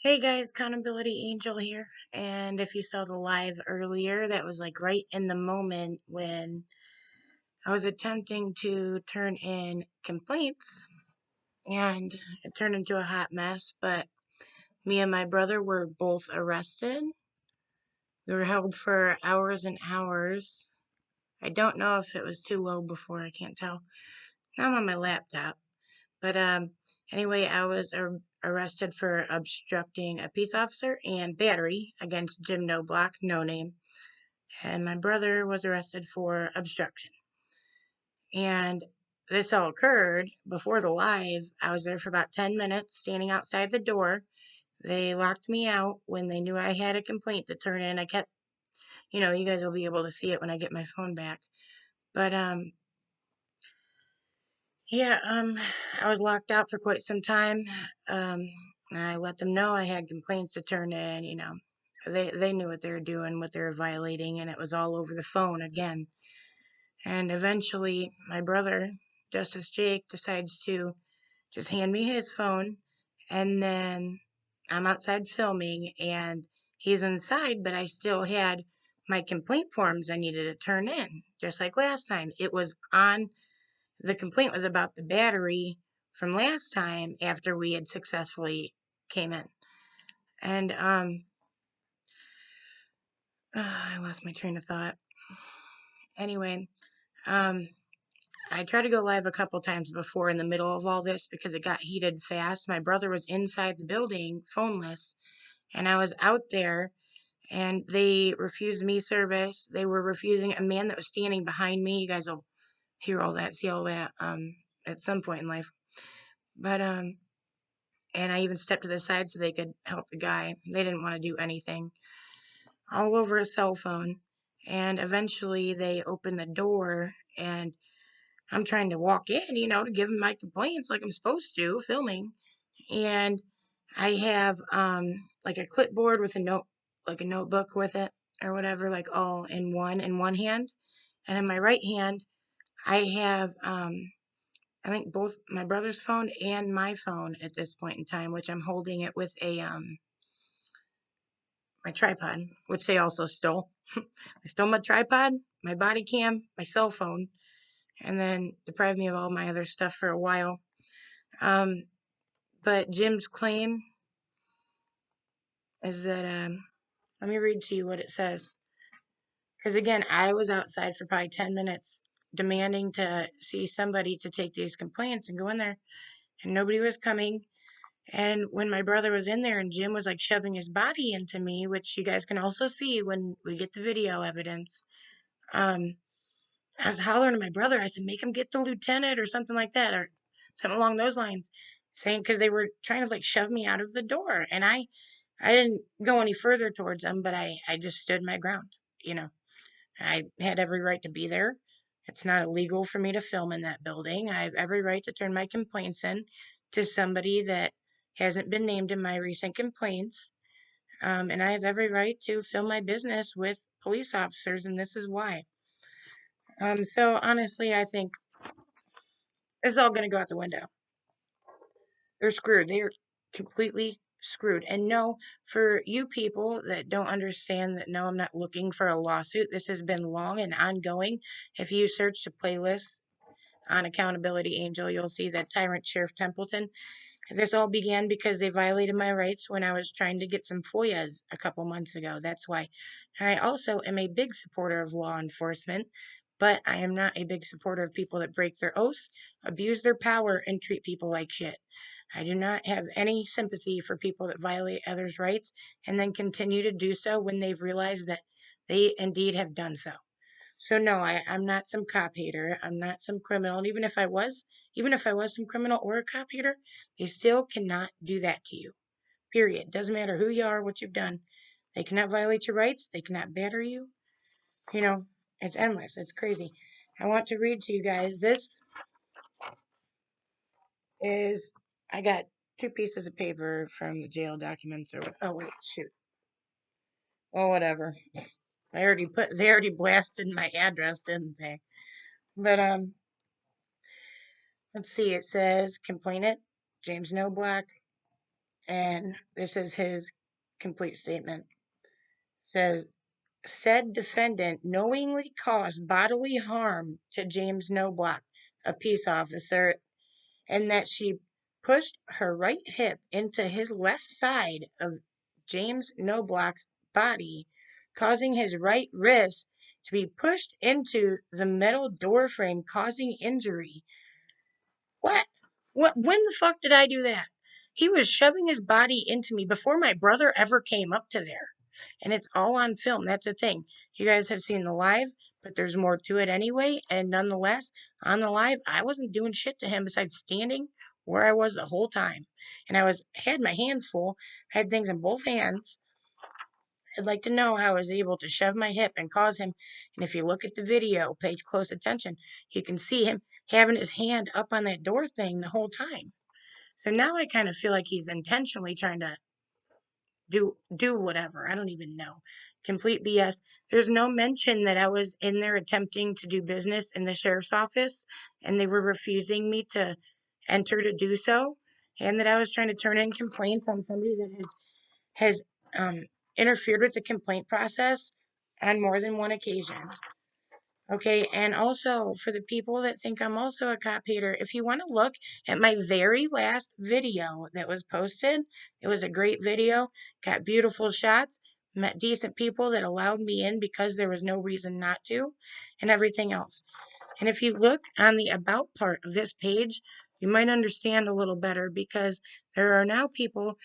Hey guys, Accountability Angel here. And if you saw the live earlier, that was like right in the moment when I was attempting to turn in complaints and it turned into a hot mess. But me and my brother were both arrested. We were held for hours and hours. I don't know if it was too low before, I can't tell. Now I'm on my laptop. But anyway, I was arrested for obstructing a peace officer and battery against Jim No Block, no name. And my brother was arrested for obstruction. And this all occurred before the live. I was there for about 10 minutes, standing outside the door. They locked me out when they knew I had a complaint to turn in. I kept, you guys will be able to see it when I get my phone back. But yeah, I was locked out for quite some time. Um, I let them know I had complaints to turn in. They knew what they were doing, what they were violating, and it was all over the phone again. And eventually, my brother, Justice Jake, decides to just hand me his phone, and then I'm outside filming, and he's inside, but I still had my complaint forms I needed to turn in, just like last time. It was on the complaint was about the battery from last time after we had successfully came in. And I lost my train of thought. Anyway, um I tried to go live a couple times before in the middle of all this because it got heated fast. My brother was inside the building, phoneless, and I was out there and they refused me service. They were refusing a man that was standing behind me. You guys will hear all that, see all that at some point in life. But and I even stepped to the side so they could help the guy. They didn't want to do anything. All over a cell phone. And eventually they opened the door and I'm trying to walk in, to give them my complaints like I'm supposed to, filming. And I have like a clipboard with a notebook with it or whatever, like all in one hand. And in my right hand, I have I think both my brother's phone and my phone at this point in time, which I'm holding it with a my tripod, which they also stole. They stole my tripod, my body cam, my cell phone, and then deprived me of all my other stuff for a while. Um, but Jim's claim is that let me read to you what it says. Because again, I was outside for probably 10 minutes demanding to see somebody to take these complaints and go in there, and nobody was coming. And when my brother was in there and Jim was like shoving his body into me, which you guys can also see when we get the video evidence, um, I was hollering to my brother. I said, make him get the lieutenant or something like that, or something along those lines, saying because they were trying to like shove me out of the door. And I didn't go any further towards them, but I just stood my ground. You know, I had every right to be there. It's not illegal for me to film in that building. I have every right to turn my complaints in to somebody that hasn't been named in my recent complaints. And I have every right to film my business with police officers, and this is why. So honestly, I think it's all going to go out the window. They're screwed. They're completely screwed. And no, for you people that don't understand that, no, I'm not looking for a lawsuit. This has been long and ongoing. If you search the playlist on Accountability Angel, you'll see that Tyrant Sheriff Templeton. This all began because they violated my rights when I was trying to get some FOIAs a couple months ago. That's why. I also am a big supporter of law enforcement, but I am not a big supporter of people that break their oaths, abuse their power, and treat people like shit. I do not have any sympathy for people that violate others' rights and then continue to do so when they've realized that they indeed have done so. So no, I'm not some cop hater. I'm not some criminal. And even if I was some criminal or a cop hater, they still cannot do that to you. Period. Doesn't matter who you are, what you've done. They cannot violate your rights. They cannot batter you. You know, it's endless. It's crazy. I want to read to you guys. This is I got two pieces of paper from the jail documents or oh wait, shoot. Oh whatever. They already blasted my address, didn't they? But let's see, it says complainant, James Noblock, And this is his complete statement. It says, said defendant knowingly caused bodily harm to James Knobloch, a peace officer, and that she pushed her right hip into his left side of James Knobloch's body, causing his right wrist to be pushed into the metal door frame, causing injury. What? When the fuck did I do that? He was shoving his body into me before my brother ever came up to there. And it's all on film. That's the thing. You guys have seen the live, but there's more to it anyway. And nonetheless, on the live, I wasn't doing shit to him besides standing where I was the whole time. And had my hands full, had things in both hands. I'd like to know how I was able to shove my hip and cause him. And if you look at the video, pay close attention, you can see him having his hand up on that door thing the whole time. So now I kind of feel like he's intentionally trying to do whatever. I don't even know. Complete BS. There's no mention that I was in there attempting to do business in the sheriff's office and they were refusing me to enter to do so, and that I was trying to turn in complaints on somebody that has interfered with the complaint process on more than one occasion. Okay, and also for the people that think I'm also a cop hater, if you want to look at my very last video that was posted, it was a great video, got beautiful shots, met decent people that allowed me in because there was no reason not to, and everything else. And if you look on the about part of this page, you might understand a little better because there are now people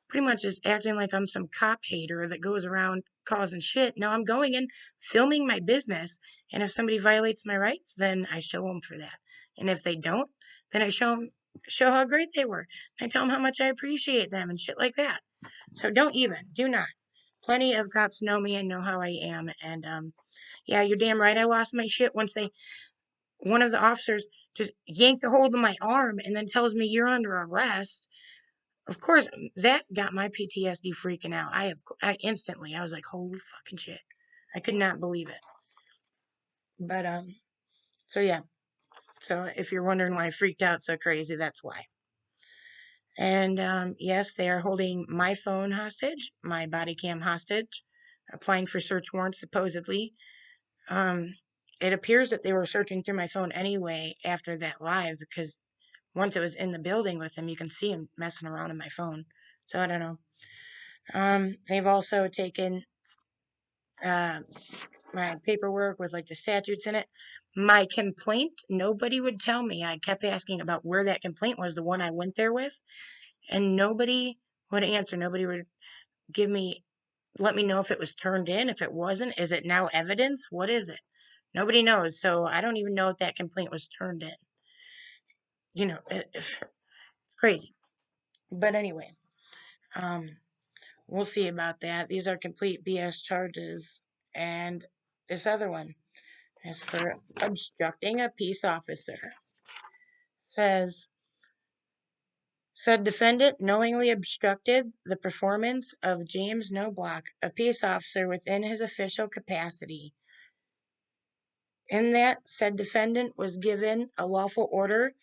pretty much just acting like I'm some cop hater that goes around causing shit. No, I'm going in, filming my business, and if somebody violates my rights, then I show them for that. And if they don't, then I show how great they were. I tell them how much I appreciate them and shit like that. So do not. Plenty of cops know me and know how I am, and yeah, you're damn right. I lost my shit once one of the officers just yanked a hold of my arm and then tells me you're under arrest. Of course, that got my PTSD freaking out. I instantly, I was like, holy fucking shit. I could not believe it. But, so yeah. So if you're wondering why I freaked out so crazy, that's why. And, yes, they are holding my phone hostage, my body cam hostage, applying for search warrants supposedly. Um, it appears that they were searching through my phone anyway after that live because once it was in the building with them, you can see him messing around in my phone. So I don't know. They've also taken my paperwork with like the statutes in it. My complaint, nobody would tell me. I kept asking about where that complaint was, the one I went there with, and nobody would answer. Nobody would let me know if it was turned in. If it wasn't, is it now evidence? What is it? Nobody knows. So I don't even know if that complaint was turned in. It's crazy. But anyway, um, we'll see about that. These are complete BS charges. And this other one is for obstructing a peace officer. Says, said defendant knowingly obstructed the performance of James Knobloch, a peace officer within his official capacity. In that, said defendant was given a lawful order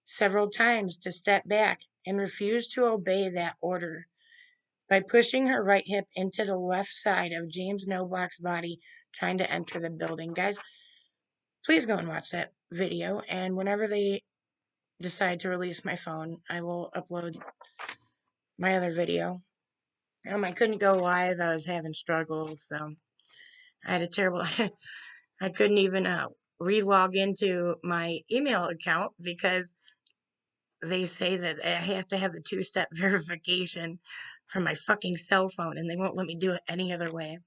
several times to step back and refused to obey that order by pushing her right hip into the left side of James Knobloch's body, trying to enter the building. Guys, please go and watch that video, and whenever they decide to release my phone, I will upload my other video. I couldn't go live. I was having struggles, so I had a terrible. I couldn't even re-log into my email account because they say that I have to have the two-step verification from my fucking cell phone, and they won't let me do it any other way.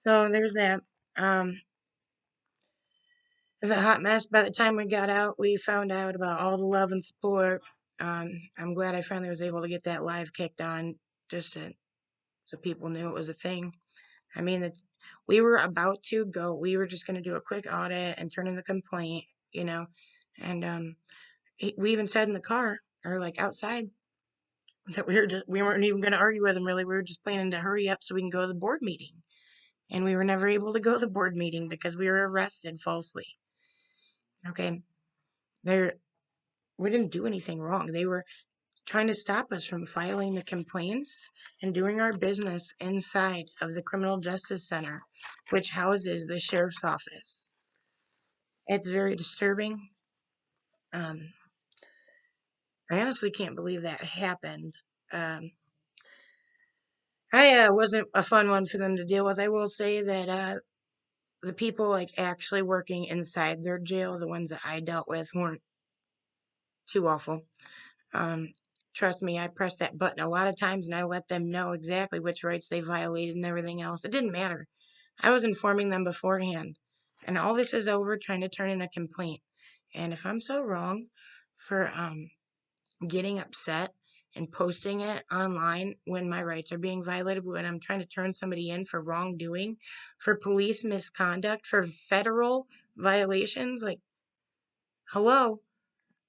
So there's that. It was a hot mess. By the time we got out, we found out about all the love and support. I'm glad I finally was able to get that live kicked on, just so people knew it was a thing. I mean, we were about to go. We were just going to do a quick audit and turn in the complaint, and we even said in the car or like outside that we weren't even going to argue with him. Really, we were just planning to hurry up so we can go to the board meeting, and we were never able to go to the board meeting because we were arrested falsely. Okay, we didn't do anything wrong. trying to stop us from filing the complaints and doing our business inside of the Criminal Justice Center, which houses the sheriff's office. It's very disturbing. Um, I honestly can't believe that happened. Um, I wasn't a fun one for them to deal with. I will say that the people like actually working inside their jail, the ones that I dealt with, weren't too awful. Um, Trust me, I pressed that button a lot of times and I let them know exactly which rights they violated and everything else. It didn't matter. I was informing them beforehand. And all this is over trying to turn in a complaint. And if I'm so wrong for getting upset and posting it online when my rights are being violated, when I'm trying to turn somebody in for wrongdoing, for police misconduct, for federal violations, like, hello?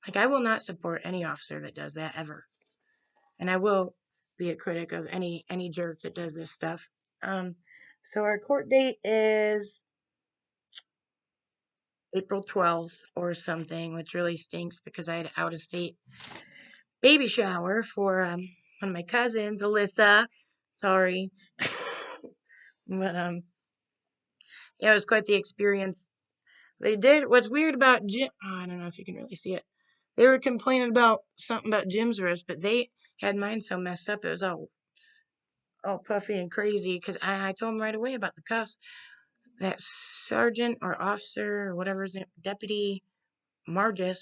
Like, I will not support any officer that does that ever. And I will be a critic of any jerk that does this stuff. Um, so our court date is April 12th or something, which really stinks because I had an out of state baby shower for one of my cousins, Alyssa. Sorry. But yeah, it was quite the experience. They did what's weird about Jim. Oh, I don't know if you can really see it. They were complaining about something about Jim's wrist, but they had mine so messed up it was all puffy and crazy because I told them right away about the cuffs. That sergeant or officer or whatever his name, deputy Margus,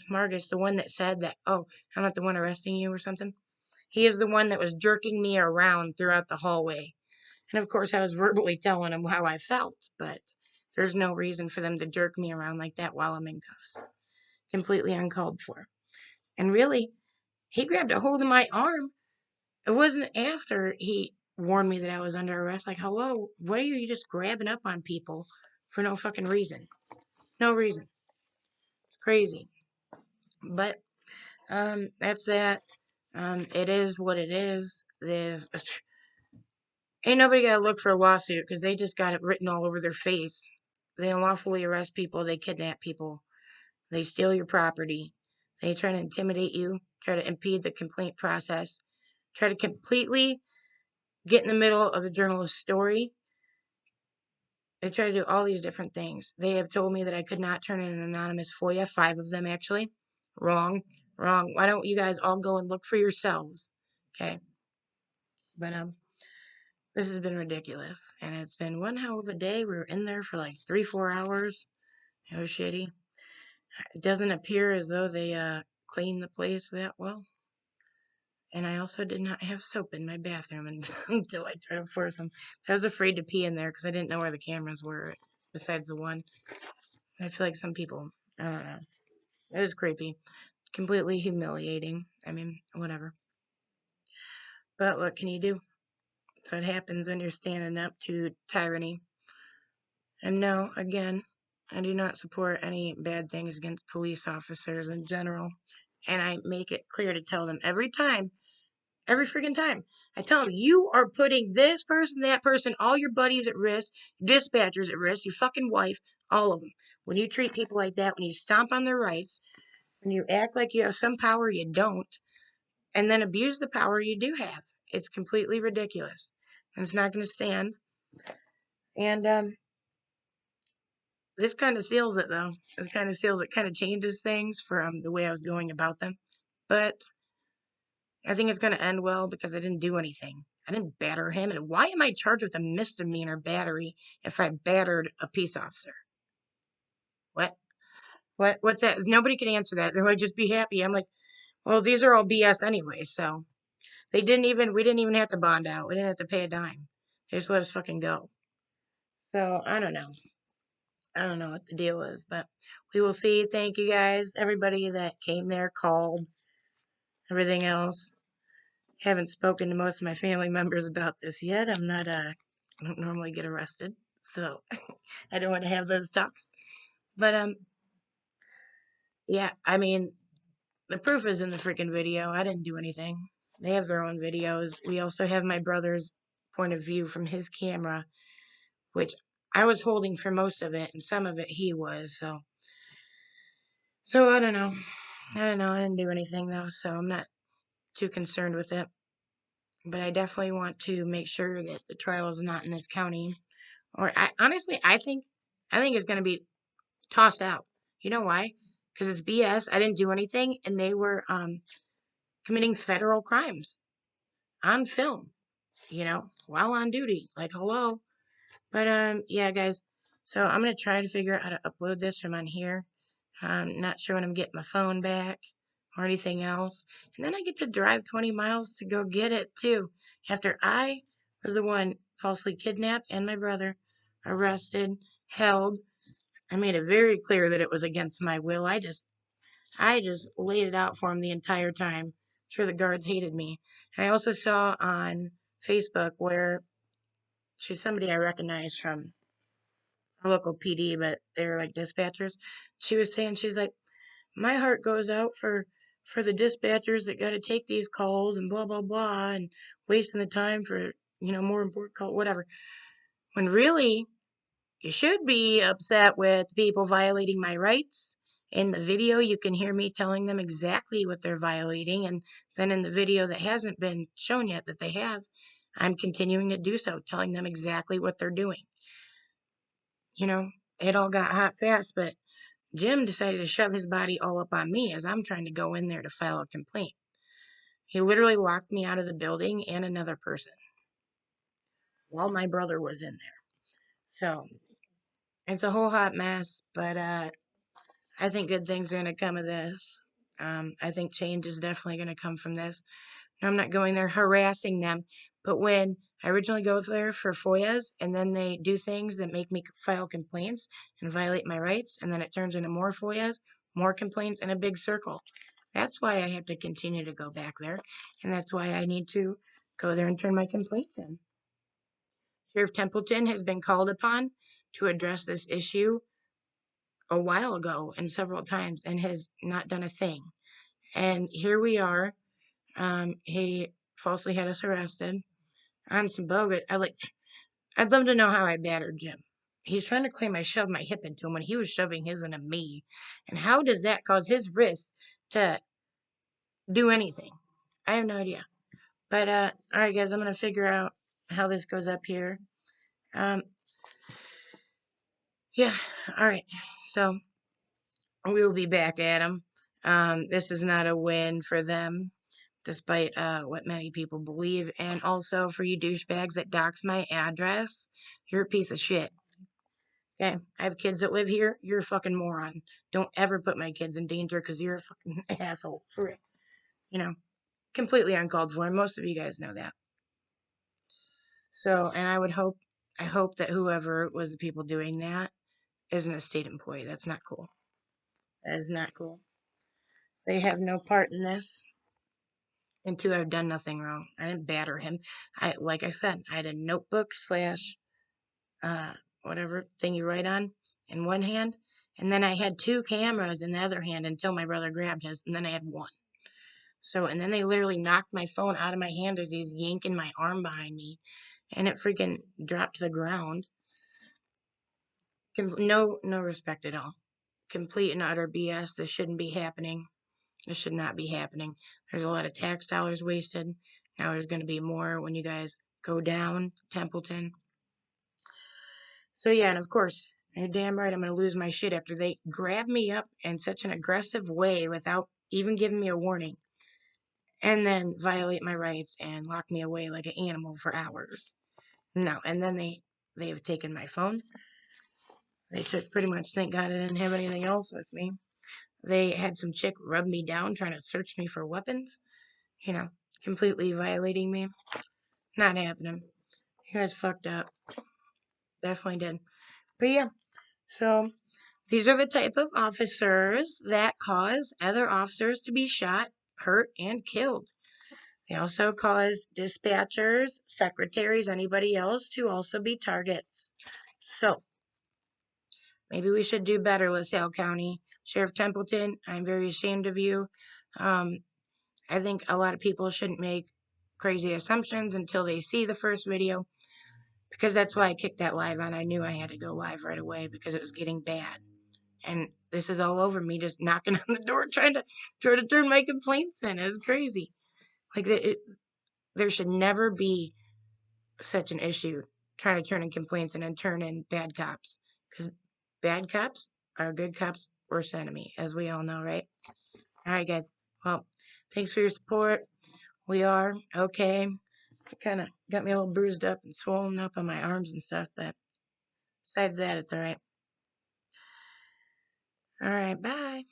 the one that said that, oh, I'm not the one arresting you or something. He is the one that was jerking me around throughout the hallway. And of course, I was verbally telling him how I felt, but there's no reason for them to jerk me around like that while I'm in cuffs. Completely uncalled for. And really, he grabbed a hold of my arm. It wasn't after he warned me that I was under arrest. Like, hello, what are you just grabbing up on people for no fucking reason? No reason. Crazy. But that's that. It is what it is. There's ain't nobody gotta look for a lawsuit because they just got it written all over their face. They unlawfully arrest people. They kidnap people. They steal your property. They try to intimidate you. Try to impede the complaint process. Try to completely get in the middle of the journalist's story. They try to do all these different things. They have told me that I could not turn in an anonymous FOIA, 5 of them actually. Wrong, wrong. Why don't you guys all go and look for yourselves? Okay. But this has been ridiculous. And it's been one hell of a day. We were in there for like 3-4 hours. It was shitty. It doesn't appear as though they cleaned the place that well. And I also did not have soap in my bathroom until I tried to force them. I was afraid to pee in there because I didn't know where the cameras were besides the one. I feel like some people, I don't know. It was creepy. Completely humiliating. I mean, whatever. But what can you do? So it happens when you're standing up to tyranny. And no, again, I do not support any bad things against police officers in general. And I make it clear to tell them every time, every freaking time. I tell them, you are putting this person, that person, all your buddies at risk, dispatchers at risk, your fucking wife, all of them. When you treat people like that, when you stomp on their rights, when you act like you have some power you don't, and then abuse the power you do have. It's completely ridiculous. And it's not going to stand. And this kind of seals it, though. This kind of seals it, kind of changes things from the way I was going about them. But I think it's going to end well because I didn't do anything. I didn't batter him. And why am I charged with a misdemeanor battery if I battered a peace officer? What? What's that? Nobody can answer that. They're like, just be happy. I'm like, well, these are all BS anyway, so. We didn't even have to bond out. We didn't have to pay a dime. They just let us fucking go. So, I don't know. I don't know what the deal is, but we will see. Thank you guys, everybody that came there, called, everything else. Haven't spoken to most of my family members about this yet. I don't normally get arrested, so I don't want to have those talks. But, yeah, I mean, the proof is in the freaking video. I didn't do anything. They have their own videos. We also have my brother's point of view from his camera, which I was holding for most of it, and some of it he was. So I don't know. I didn't do anything though, so I'm not too concerned with it. But I definitely want to make sure that the trial is not in this county. Or honestly, I think it's going to be tossed out. You know why? Because it's BS. I didn't do anything, and they were committing federal crimes on film. While on duty. Like, hello. But yeah, guys. So I'm gonna try to figure out how to upload this from on here. I'm not sure when I'm getting my phone back or anything else. And then I get to drive 20 miles to go get it too. After I was the one falsely kidnapped and my brother arrested, held. I made it very clear that it was against my will. I just laid it out for him the entire time. I'm sure the guards hated me. And I also saw on Facebook where she's somebody I recognize from our local PD, but they were like dispatchers. She was saying, she's like, my heart goes out for the dispatchers that got to take these calls and blah blah blah and wasting the time for more important call whatever. When really you should be upset with people violating my rights. In the video, you can hear me telling them exactly what they're violating, and then in the video that hasn't been shown yet that they have, I'm continuing to do so, telling them exactly what they're doing. It all got hot fast, but Jim decided to shove his body all up on me as I'm trying to go in there to file a complaint. He literally locked me out of the building and another person while my brother was in there. So it's a whole hot mess, but I think good things are going to come of this. I think change is definitely going to come from this. I'm not going there harassing them, but when I originally go there for FOIAs and then they do things that make me file complaints and violate my rights, and then it turns into more FOIAs, more complaints, in a big circle. That's why I have to continue to go back there, and that's why I need to go there and turn my complaints in. Sheriff Templeton has been called upon to address this issue a while ago and several times and has not done a thing. And here we are. He falsely had us arrested on some bogus. I'd love to know how I battered Jim. He's trying to claim I shoved my hip into him when he was shoving his into me. And how does that cause his wrist to do anything? I have no idea. But all right, guys, I'm gonna figure out how this goes up here. Um, yeah, all right. So we will be back at him. This is not a win for them, despite what many people believe. And also for you douchebags that dox my address, you're a piece of shit. Okay, I have kids that live here. You're a fucking moron. Don't ever put my kids in danger because you're a fucking asshole. For real. Completely uncalled for. And most of you guys know that. So, and I hope that whoever was the people doing that isn't a state employee. That's not cool. That is not cool. They have no part in this. And two, I've done nothing wrong. I didn't batter him. Like I said, I had a notebook slash whatever thing you write on in one hand, and then I had two cameras in the other hand until my brother grabbed his, and then I had one. So, and then they literally knocked my phone out of my hand as he's yanking my arm behind me, and it freaking dropped to the ground. No respect at all. Complete and utter BS. This shouldn't be happening. This should not be happening. There's a lot of tax dollars wasted. Now there's going to be more when you guys go down Templeton. So yeah, and of course, you're damn right I'm going to lose my shit after they grab me up in such an aggressive way without even giving me a warning. And then violate my rights and lock me away like an animal for hours. No, and then they have taken my phone. They took pretty much, thank God I didn't have anything else with me. They had some chick rub me down trying to search me for weapons. Completely violating me. Not happening. You guys fucked up. Definitely did. But yeah, so these are the type of officers that cause other officers to be shot, hurt, and killed. They also cause dispatchers, secretaries, anybody else to also be targets. So, maybe we should do better, LaSalle County. Sheriff Templeton, I'm very ashamed of you. I think a lot of people shouldn't make crazy assumptions until they see the first video, because that's why I kicked that live on. I knew I had to go live right away because it was getting bad. And this is all over me just knocking on the door trying to turn my complaints in. It's crazy. Like, there should never be such an issue trying to turn in complaints and then turn in bad cops. Because bad cops are good cops' worst enemy, as we all know, right? All right, guys. Well, thanks for your support. We are okay. It kind of got me a little bruised up and swollen up on my arms and stuff, but besides that, it's all right. All right, bye.